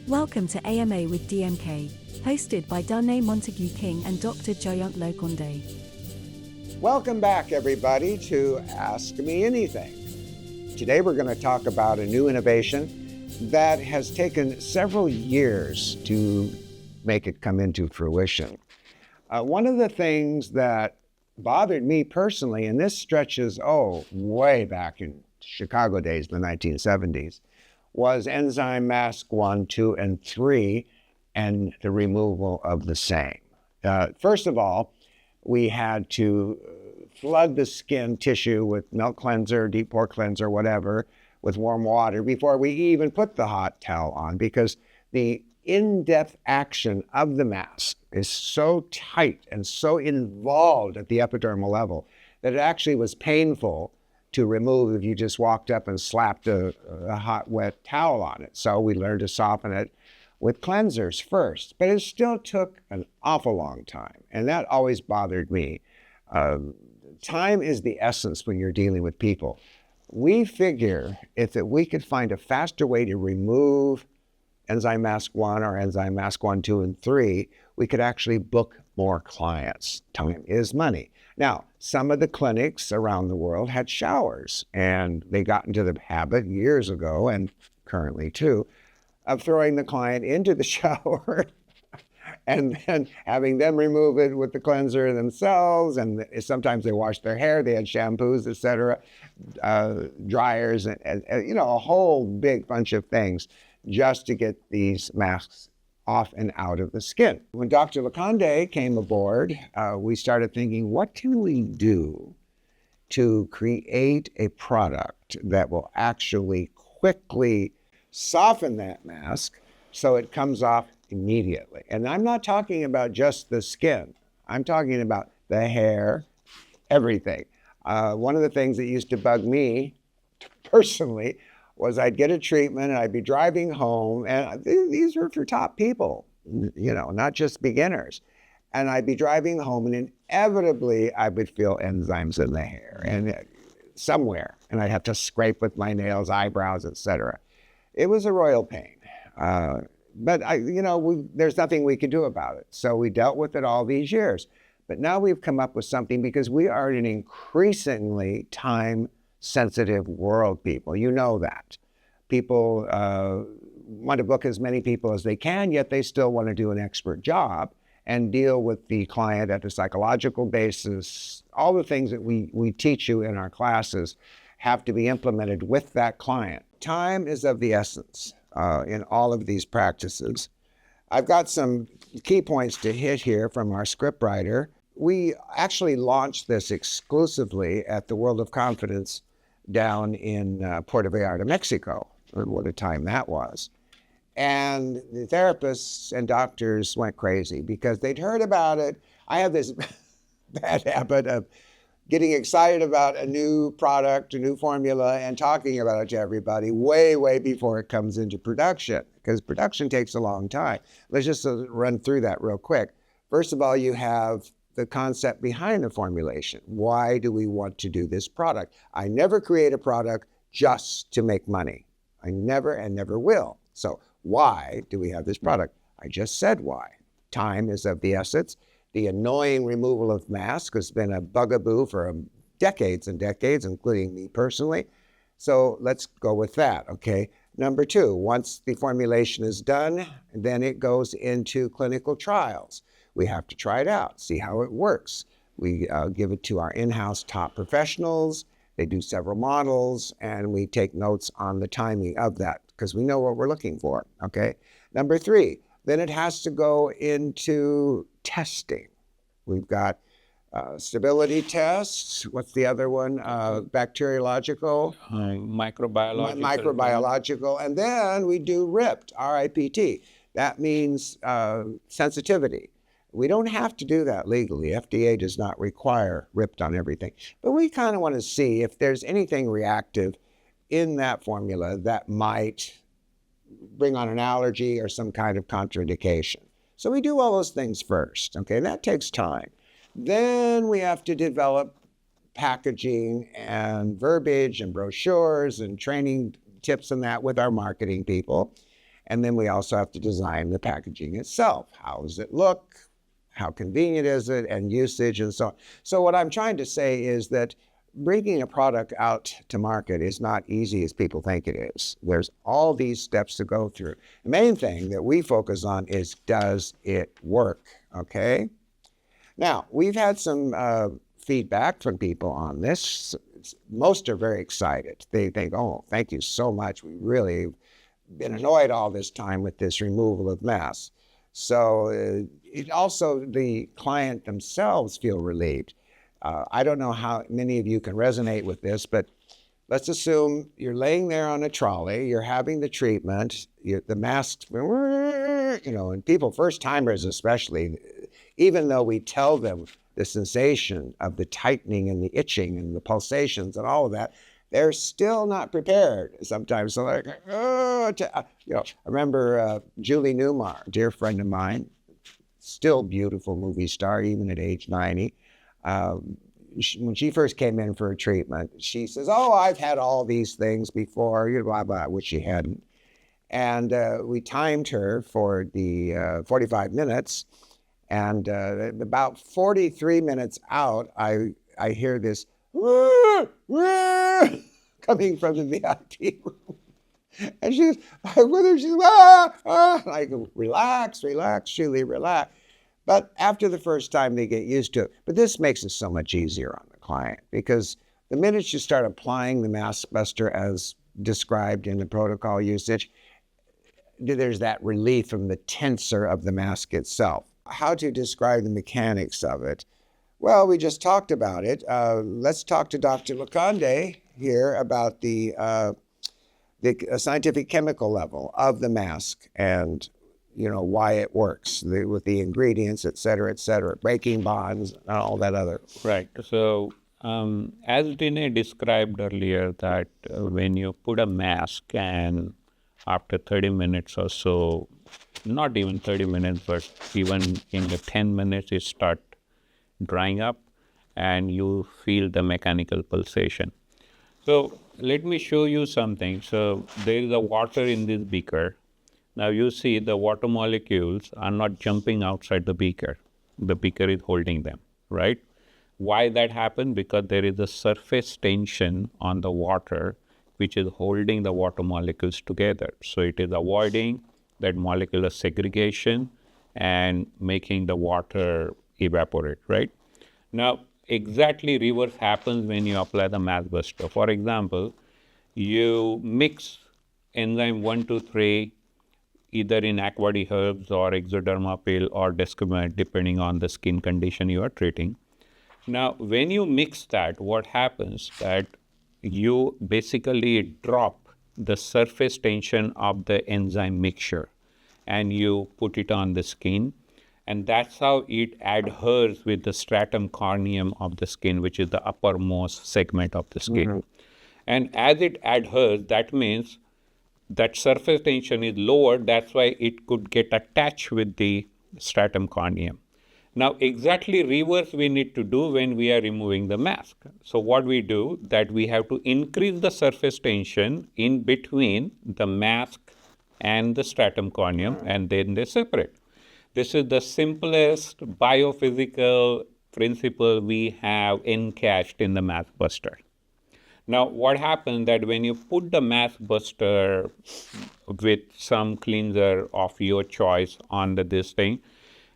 Welcome to AMA with DMK, hosted by Danné, Montague-King and Dr. Jayant Lokhande. Welcome back, everybody, to Ask Me Anything. Today we're going to talk about a new innovation that has taken several years to make it come into fruition. One of the things that bothered me personally, and this stretches, way back in Chicago days, the 1970s, was Enzyme Masques 1, 2, and 3, and the removal of the same. First of all, we had to flood the skin tissue with milk cleanser, deep pore cleanser, whatever, with warm water before we even put the hot towel on, because the in-depth action of the mask is so tight and so involved at the epidermal level that it actually was painful to remove if you just walked up and slapped a hot, wet towel on it. So we learned to soften it with cleansers first, but it still took an awful long time, and that always bothered me. Time is the essence when you're dealing with people. We figure if we could find a faster way to remove Enzyme Masques 1 or Enzyme Masques 1, 2, and 3, we could actually book more clients. Time is money. Now, some of the clinics around the world had showers, and they got into the habit years ago, and currently too, of throwing the client into the shower and then having them remove it with the cleanser themselves. And sometimes they washed their hair, they had shampoos, etc., dryers, and a whole big bunch of things just to get these masks off and out of the skin. When Dr. Lokhande came aboard, we started thinking, what can we do to create a product that will actually quickly soften that mask so it comes off immediately? And I'm not talking about just the skin. I'm talking about the hair, everything. One of the things that used to bug me personally was I'd get a treatment and I'd be driving home, and these are for top people, not just beginners. And I'd be driving home and inevitably I would feel enzymes in the hair and somewhere, and I'd have to scrape with my nails, eyebrows, etc. It was a royal pain. But there's nothing we could do about it. So we dealt with it all these years. But now we've come up with something because we are in an increasingly time-sensitive world, people. You know that. People want to book as many people as they can, yet they still want to do an expert job and deal with the client at a psychological basis. All the things that we teach you in our classes have to be implemented with that client. Time is of the essence in all of these practices. I've got some key points to hit here from our scriptwriter. We actually launched this exclusively at the World of Confidence down in Puerto Vallarta, Mexico. What a time that was. And the therapists and doctors went crazy because they'd heard about it. I have this bad habit of getting excited about a new product, a new formula, and talking about it to everybody way, way before it comes into production, because production takes a long time. Let's just run through that real quick. First of all, you have the concept behind the formulation. Why do we want to do this product? I never create a product just to make money. I never and never will. So why do we have this product? I just said why. Time is of the essence. The annoying removal of masks has been a bugaboo for decades and decades, including me personally. So let's go with that, okay? Number two, once the formulation is done, then it goes into clinical trials. We have to try it out, see how it works. We give it to our in-house top professionals. They do several models, and we take notes on the timing of that because we know what we're looking for, okay? Number three, then it has to go into testing. We've got stability tests. What's the other one? Bacteriological. Microbiological. Microbiological. And then we do RIPT, R-I-P-T. That means sensitivity. We don't have to do that legally. FDA does not require RIPT on everything. But we kind of want to see if there's anything reactive in that formula that might bring on an allergy or some kind of contraindication. So we do all those things first, okay? That takes time. Then we have to develop packaging and verbiage and brochures and training tips and that with our marketing people. And then we also have to design the packaging itself. How does it look? How convenient is it? And usage and so on. So what I'm trying to say is that bringing a product out to market is not easy as people think it is. There's all these steps to go through. The main thing that we focus on is, does it work? Okay? Now, we've had some feedback from people on this. Most are very excited. They think, oh, thank you so much. We really been annoyed all this time with this removal of masks. So it also, the client themselves feel relieved. I don't know how many of you can resonate with this, but let's assume you're laying there on a trolley, you're having the treatment, the masks, and people, first timers especially, even though we tell them the sensation of the tightening and the itching and the pulsations and all of that, they're still not prepared sometimes. So like, I remember Julie Newmar, dear friend of mine, still beautiful movie star, even at age 90. When she first came in for a treatment, she says, oh, I've had all these things before, blah, blah, which she hadn't. And we timed her for the 45 minutes. And about 43 minutes out, I hear this coming from the VIP room. And she's, I go, relax, Julie, relax. But after the first time, they get used to it. But this makes it so much easier on the client, because the minute you start applying the MasqueBuster as described in the protocol usage, there's that relief from the tensor of the mask itself. How to describe the mechanics of it? Well, we just talked about it. Let's talk to Dr. Lokhande here about the scientific chemical level of the mask and why it works with the ingredients, et cetera, breaking bonds, and all that other. Right. So as Danné described earlier, that when you put a mask and after 30 minutes or so, not even 30 minutes, but even in the 10 minutes, it start drying up and you feel the mechanical pulsation. So let me show you something. So there is a water in this beaker. Now you see the water molecules are not jumping outside the beaker. The beaker is holding them, right? Why that happened? Because there is a surface tension on the water which is holding the water molecules together. So it is avoiding that molecular segregation and making the water evaporate, right? Now, exactly reverse happens when you apply the MasqueBuster. For example, you mix enzyme 1, 2, 3 either in aqua herbs or exoderma pill or desquamate, depending on the skin condition you are treating. Now, when you mix that, what happens that you basically drop the surface tension of the enzyme mixture and you put it on the skin, and that's how it adheres with the stratum corneum of the skin, which is the uppermost segment of the skin. Mm-hmm. And as it adheres, that means that surface tension is lower. That's why it could get attached with the stratum corneum. Now, exactly reverse we need to do when we are removing the mask. So what we do, that we have to increase the surface tension in between the mask and the stratum corneum, and then they separate. This is the simplest biophysical principle we have encased in the MasqueBuster. Now, what happens that when you put the MasqueBuster with some cleanser of your choice on this thing,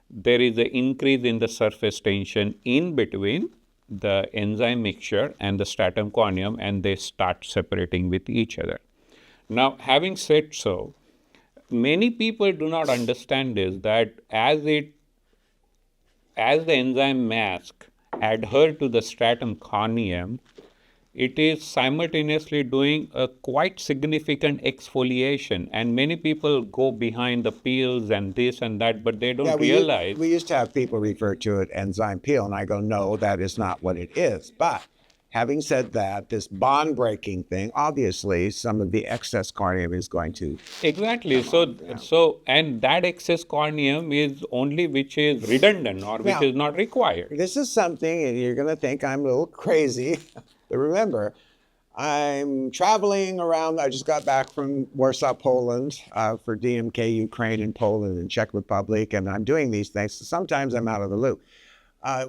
there is an increase in the surface tension in between the enzyme mixture and the stratum corneum, and they start separating with each other. Now, having said so, many people do not understand this, that as the enzyme mask adhere to the stratum corneum, it is simultaneously doing a quite significant exfoliation. And many people go behind the peels and this and that, but they don't realize. We used to have people refer to it enzyme peel, and I go, no, that is not what it is. But having said that, this bond breaking thing, obviously some of the excess corneum is going to. Exactly. So, and that excess corneum is only which is redundant or which is not required. This is something, and you're going to think I'm a little crazy. But remember, I'm traveling around. I just got back from Warsaw, Poland for DMK Ukraine and Poland and Czech Republic, and I'm doing these things. So sometimes I'm out of the loop.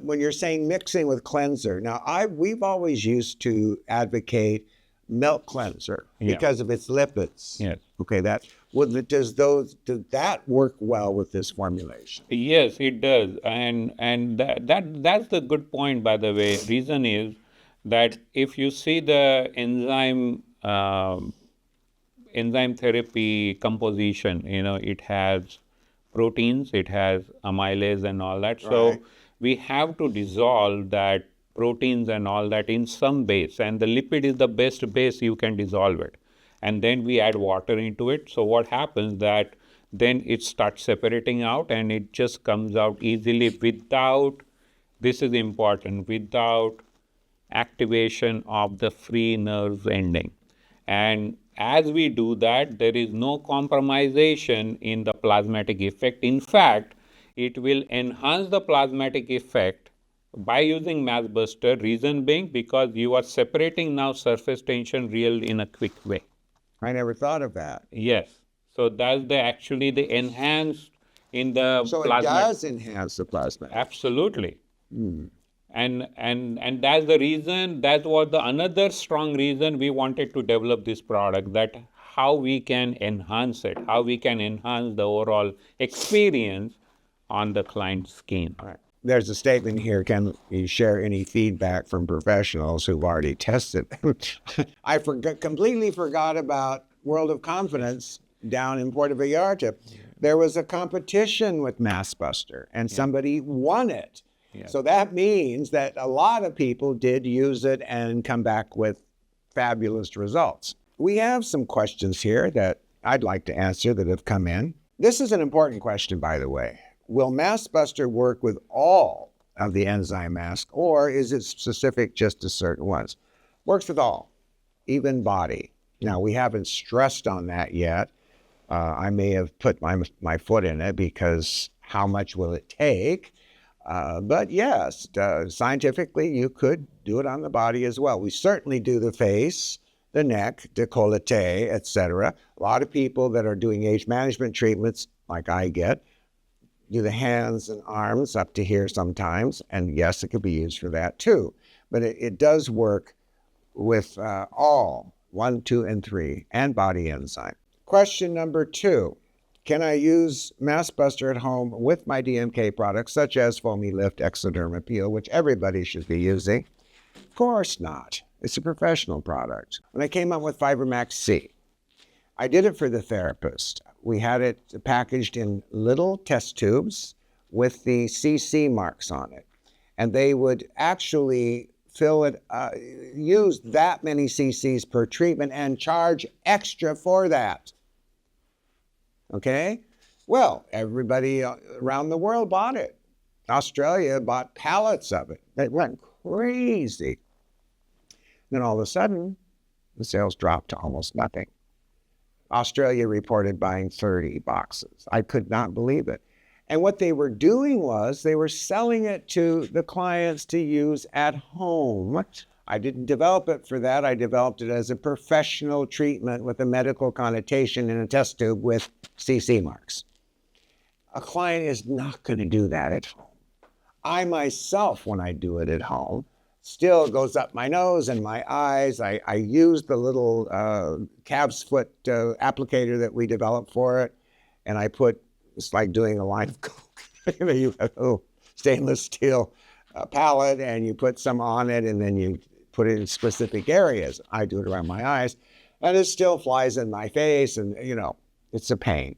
When you're saying mixing with cleanser, now we've always used to advocate milk cleanser because of its lipids. Yes. Okay, does that work well with this formulation? Yes, it does, and that's the good point. By the way, reason is that if you see the enzyme therapy composition, it has proteins, it has amylase and all that. So Right. we have to dissolve that proteins and all that in some base, and the lipid is the best base you can dissolve it. And then we add water into it. So what happens that then it starts separating out and it just comes out easily without, this is important, without activation of the free nerves ending. And as we do that, there is no compromisation in the plasmatic effect. In fact, it will enhance the plasmatic effect by using MasqueBuster, reason being because you are separating now surface tension real in a quick way. I never thought of that. Yes. So that's actually the enhanced in the So plasma. it does enhance the plasma. Absolutely. And that's the reason, that was the another strong reason we wanted to develop this product, that how we can enhance it, how we can enhance the overall experience on the client's skin. All right. There's a statement here. Can you share any feedback from professionals who've already tested? I completely forgot about World of Confidence down in Puerto Vallarta. There was a competition with MasqueBuster, and somebody won it. So that means that a lot of people did use it and come back with fabulous results. We have some questions here that I'd like to answer that have come in. This is an important question, by the way. Will MasqueBuster work with all of the enzyme masks, or is it specific just to certain ones? Works with all, even body. Now, we haven't stressed on that yet. I may have put my foot in it because how much will it take? But yes, scientifically, you could do it on the body as well. We certainly do the face, the neck, décolleté, etc. A lot of people that are doing age management treatments, like I get, do the hands and arms up to here sometimes. And yes, it could be used for that too. But it does work with all 1, 2, and 3 and body enzyme. Question number 2. Can I use MasqueBuster at home with my DMK products, such as Foamy Lift, Exoderm Peel, which everybody should be using? Of course not. It's a professional product. When I came up with FiberMax C, I did it for the therapist. We had it packaged in little test tubes with the CC marks on it. And they would actually fill it, use that many CCs per treatment and charge extra for that. Okay? Well, everybody around the world bought it. Australia bought pallets of it. They went crazy. Then all of a sudden, the sales dropped to almost nothing. Australia reported buying 30 boxes. I could not believe it. And what they were doing was they were selling it to the clients to use at home. I didn't develop it for that. I developed it as a professional treatment with a medical connotation in a test tube with CC marks. A client is not going to do that at home. I myself, when I do it at home, still goes up my nose and my eyes. I use the little calf's foot applicator that we developed for it, and I put, it's like doing a line of coke. You have a little stainless steel palette, and you put some on it, and then you put it in specific areas. I do it around my eyes, and it still flies in my face, and it's a pain.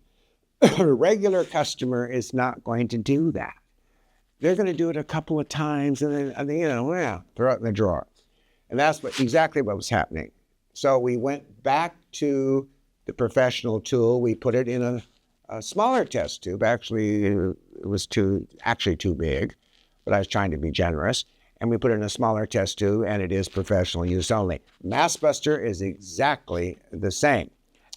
A regular customer is not going to do that. They're going to do it a couple of times and then, throw it in the drawer. And that's exactly what was happening. So we went back to the professional tool. We put it in a smaller test tube. Actually, it was too big, but I was trying to be generous. And we put it in a smaller test tube, and it is professional use only. MasqueBuster is exactly the same.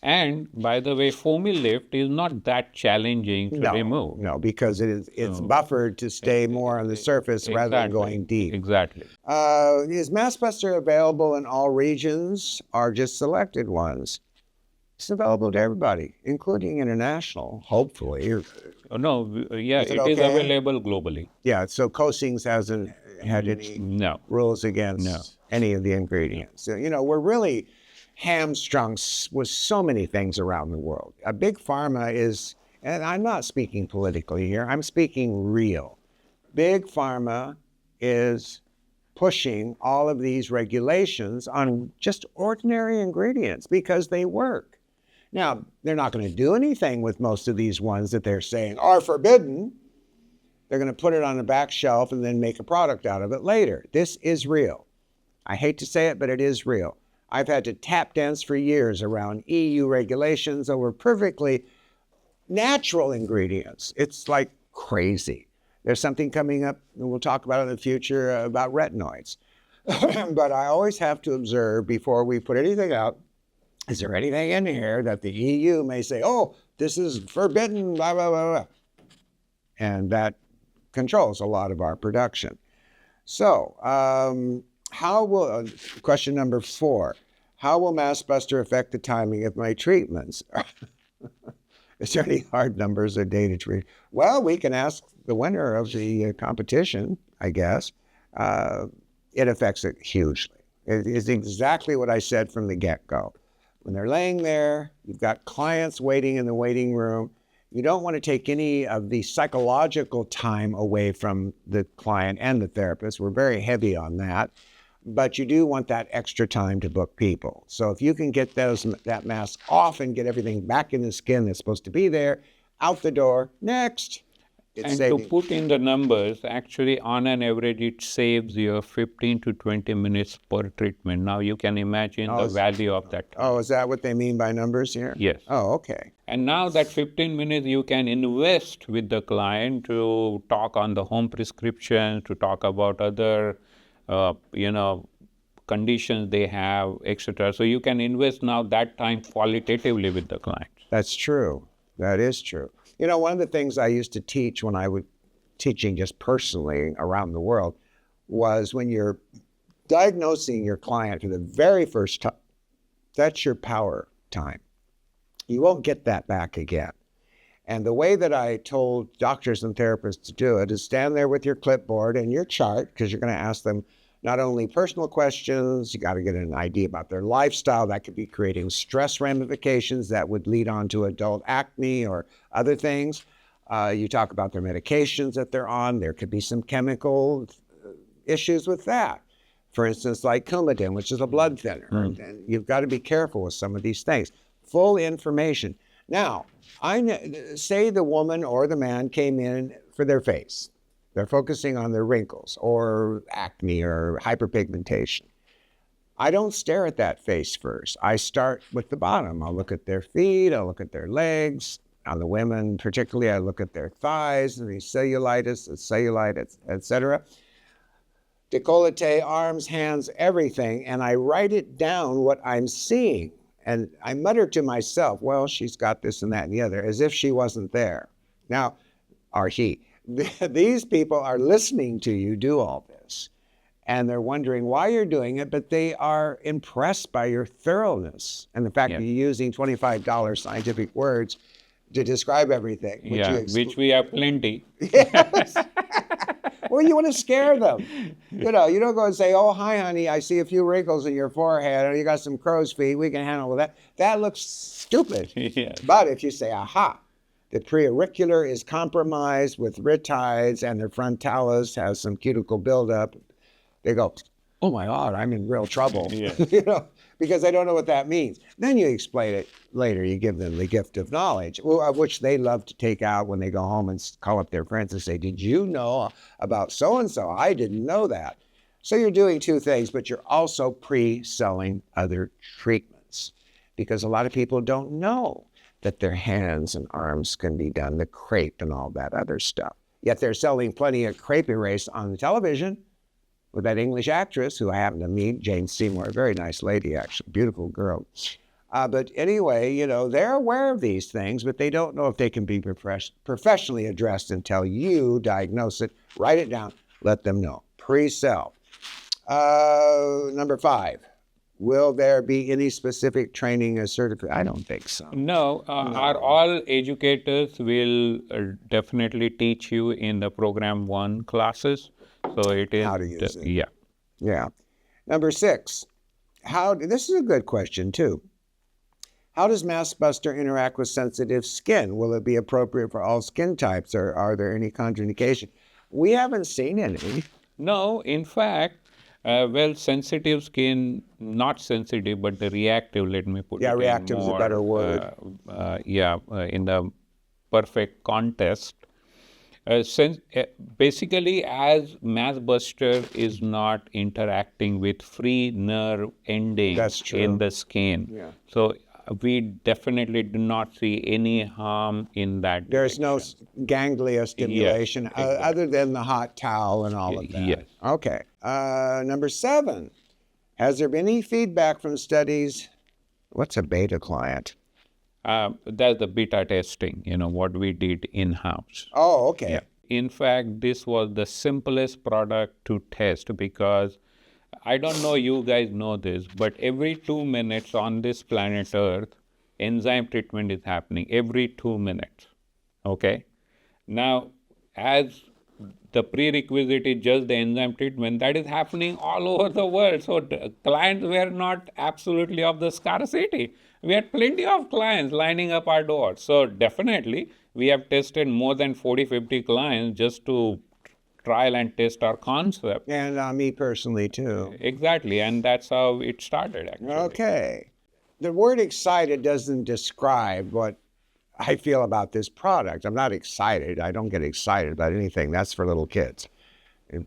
And by the way, foamy lift is not that challenging to remove. No, because it's buffered to stay more on the surface rather than going deep. Exactly. Is MasqueBuster available in all regions or just selected ones? It's available to everybody, including international, hopefully. No, yeah, it is okay? available globally. Yeah, so Coastings hasn't had any rules against any of the ingredients. So, you know, we're really hamstrung with so many things around the world. A big pharma is, and I'm not speaking politically here, I'm speaking real. Big pharma is pushing all of these regulations on just ordinary ingredients because they work. Now, they're not going to do anything with most of these ones that they're saying are forbidden. They're going to put it on the back shelf and then make a product out of it later. This is real. I hate to say it, but it is real. I've had to tap dance for years around EU regulations over perfectly natural ingredients. It's like crazy. There's something coming up, and we'll talk about it in the future, about retinoids. But I always have to observe before we put anything out, is there anything in here that the EU may say, oh, this is forbidden, blah, blah, blah, blah. And that controls a lot of our production. So, how will, question number 4, how will MasqueBuster affect the timing of my treatments? Is there any hard numbers or data treat? Well, we can ask the winner of the competition, I guess. It affects it hugely. It is exactly what I said from the get-go. When they're laying there, you've got clients waiting in the waiting room. You don't want to take any of the psychological time away from the client and the therapist. We're very heavy on that. But you do want that extra time to book people. So if you can get that mask off and get everything back in the skin that's supposed to be there, out the door, next. And to put in the numbers, actually on an average, it saves you 15 to 20 minutes per treatment. Now you can imagine the value of that time. Oh, is that what they mean by numbers here? Yes. Oh, okay. And now that 15 minutes you can invest with the client to talk on the home prescription, to talk about other, conditions they have, etc. So you can invest now that time qualitatively with the client. That's true. That is true. You know, one of the things I used to teach when I was teaching just personally around the world was when you're diagnosing your client for the very first time, that's your power time. You won't get that back again. And the way that I told doctors and therapists to do it is stand there with your clipboard and your chart, because you're going to ask them not only personal questions, you got to get an idea about their lifestyle. That could be creating stress ramifications that would lead on to adult acne or other things. You talk about their medications that they're on. There could be some chemical issues with that. For instance, like Coumadin, which is a blood thinner. And you've got to be careful with some of these things. Full information. Now, say the woman or the man came in for their face. They're focusing on their wrinkles or acne or hyperpigmentation. I don't stare at that face first. I start with the bottom. I'll look at their feet, I'll look at their legs. On the women particularly, I look at their thighs, and the cellulite, etc. Décolleté, arms, hands, everything, and I write it down what I'm seeing. And I mutter to myself, well, she's got this and that and the other, as if she wasn't there. Now, or he. These people are listening to you do all this, and they're wondering why you're doing it, but they are impressed by your thoroughness and the fact that you're using $25 scientific words to describe everything. Which we have plenty. Yes. Well, you want to scare them. You know, you don't go and say, oh, hi, honey, I see a few wrinkles in your forehead, or you got some crow's feet, we can handle that. That looks stupid. Yes. But if you say, aha, the preauricular is compromised with retides and the frontalis has some cuticle buildup, they go, oh my God, I'm in real trouble. Yes. Because they don't know what that means. Then you explain it later. You give them the gift of knowledge, of which they love to take out when they go home and call up their friends and say, did you know about so-and-so? I didn't know that. So you're doing two things, but you're also pre-selling other treatments, because a lot of people don't know that their hands and arms can be done, the crepe and all that other stuff. Yet they're selling plenty of crepe erase on the television with that English actress who I happened to meet, Jane Seymour, a very nice lady, actually, beautiful girl. But anyway, they're aware of these things, but they don't know if they can be professionally addressed until you diagnose it, write it down, let them know. Pre-sell. Number 5. Will there be any specific training or certificate? I don't think so. No, all educators will definitely teach you in the program 1 classes. So it is how to use it. Yeah. Yeah. Number 6. This is a good question too. How does MasqueBuster interact with sensitive skin? Will it be appropriate for all skin types, or are there any contraindications? We haven't seen any. No, in fact, sensitive skin, not sensitive, but the reactive, let me put it in reactive is a better word. In the perfect context. Basically, as MasqueBuster is not interacting with free nerve endings in the skin. Yeah. So we definitely do not see any harm in that. There's no ganglia stimulation other than the hot towel and all of that. Yes. Okay. Number 7. Has there been any feedback from studies? What's a beta client? That's the beta testing, what we did in-house. Oh, okay. Yeah. In fact, this was the simplest product to test because I don't know you guys know this, but every 2 minutes on this planet Earth, enzyme treatment is happening every 2 minutes. Okay? Now, as the prerequisite is just the enzyme treatment, that is happening all over the world. So clients were not absolutely of the scarcity. We had plenty of clients lining up our doors. So definitely, we have tested more than 40, 50 clients just to trial and test our concept. And me personally, too. Exactly, and that's how it started, actually. Okay. The word excited doesn't describe what I feel about this product. I'm not excited. I don't get excited about anything. That's for little kids.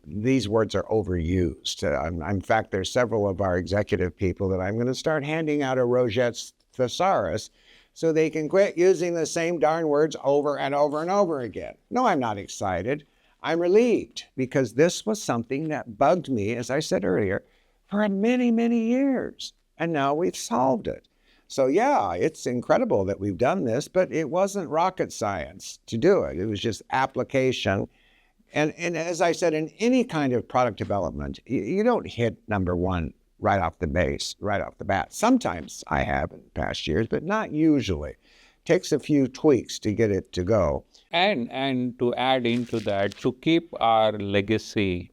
These words are overused. In fact, there's several of our executive people that I'm going to start handing out a Rogette's thesaurus so they can quit using the same darn words over and over and over again. No, I'm not excited. I'm relieved because this was something that bugged me, as I said earlier, for many, many years. And now we've solved it. So yeah, it's incredible that we've done this, but it wasn't rocket science to do it. It was just application. And as I said, in any kind of product development, you don't hit number 1 right off the bat. Sometimes I have in past years, but not usually. Takes a few tweaks to get it to go. And to add into that, to keep our legacy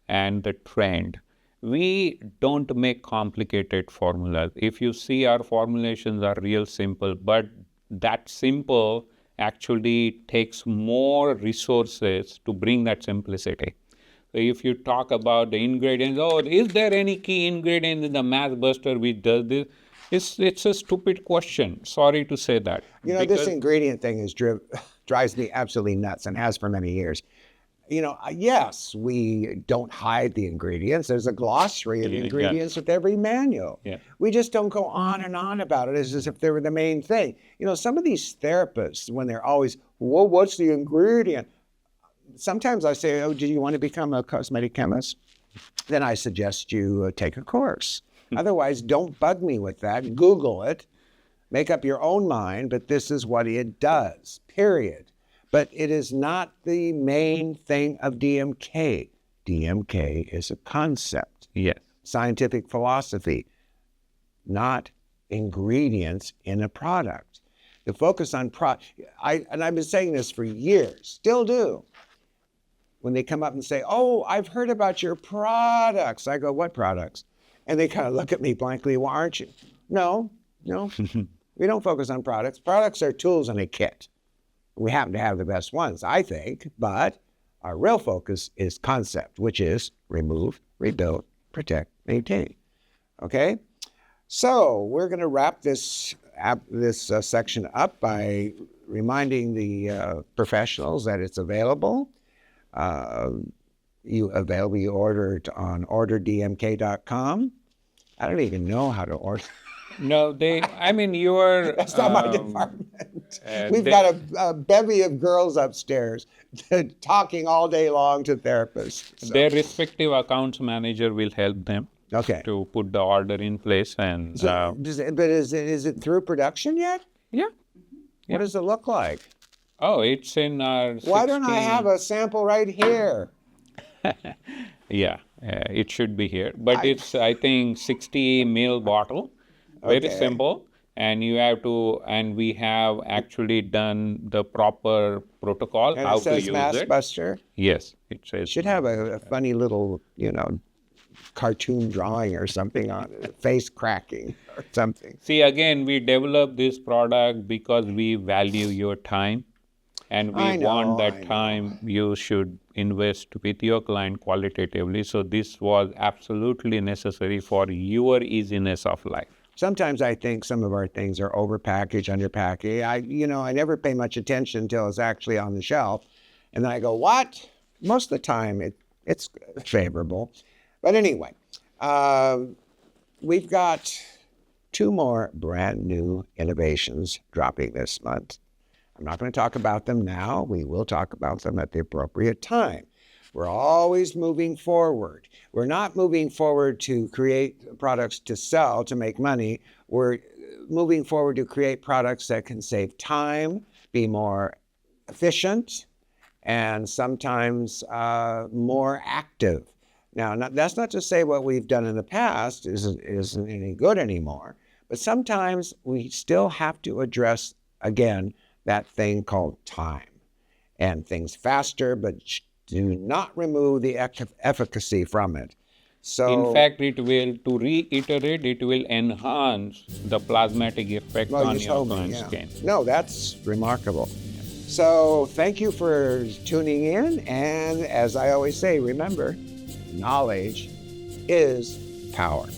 and the trend, we don't make complicated formulas. If you see, our formulations are real simple, but that simple actually takes more resources to bring that simplicity. So if you talk about the ingredients, is there any key ingredient in the MasqueBuster which does this? It's a stupid question. Sorry to say that. This ingredient thing drives me absolutely nuts and has for many years. Yes, we don't hide the ingredients. There's a glossary of ingredients with every manual. Yeah. We just don't go on and on about it as if they were the main thing. Some of these therapists, when they're always, well, what's the ingredient? Sometimes I say, do you want to become a cosmetic chemist? Then I suggest you take a course. Otherwise, don't bug me with that. Google it. Make up your own mind, but this is what it does, period. But it is not the main thing of DMK. DMK is a concept. Yes. Scientific philosophy, not ingredients in a product. The focus on and I've been saying this for years, still do. When they come up and say, I've heard about your products. I go, what products? And they kind of look at me blankly, well, aren't you? No. We don't focus on products. Products are tools in a kit. We happen to have the best ones, I think, but our real focus is concept, which is remove, rebuild, protect, maintain. Okay? So we're going to wrap this section up by reminding the professionals that it's available. You order it on orderdmk.com. I don't even know how to order. No, you're... That's not my department. We've got a bevy of girls upstairs talking all day long to therapists. So. Their respective accounts manager will help them. Okay. to put the order in place. And So, but is it through production yet? yeah. What does it look like? Oh, it's in our Why don't I 16 have a sample right here? Yeah, it should be here. But it's, I think, 60 ml bottle. Very Okay. simple. And you have to, and we have actually done the proper protocol, And how it says to use it. MasqueBuster. Yes, it says. Should have a funny little, cartoon drawing or something on it, face cracking or something. See, again, we developed this product because we value your time. And we want that time you should invest with your client qualitatively. So this was absolutely necessary for your easiness of life. Sometimes I think some of our things are overpackaged, underpackaged. I never pay much attention until it's actually on the shelf. And then I go, what? Most of the time it's favorable. But anyway, we've got 2 more brand new innovations dropping this month. I'm not going to talk about them now. We will talk about them at the appropriate time. We're always moving forward. We're not moving forward to create products to sell, to make money. We're moving forward to create products that can save time, be more efficient, and sometimes more active. Now, that's not to say what we've done in the past isn't any good anymore, but sometimes we still have to address, again, that thing called time. And things faster, but do not remove the efficacy from it. So, in fact, it will, to reiterate, it will enhance the plasmatic effect on your client's skin. No, that's remarkable. So thank you for tuning in. And as I always say, remember, knowledge is power.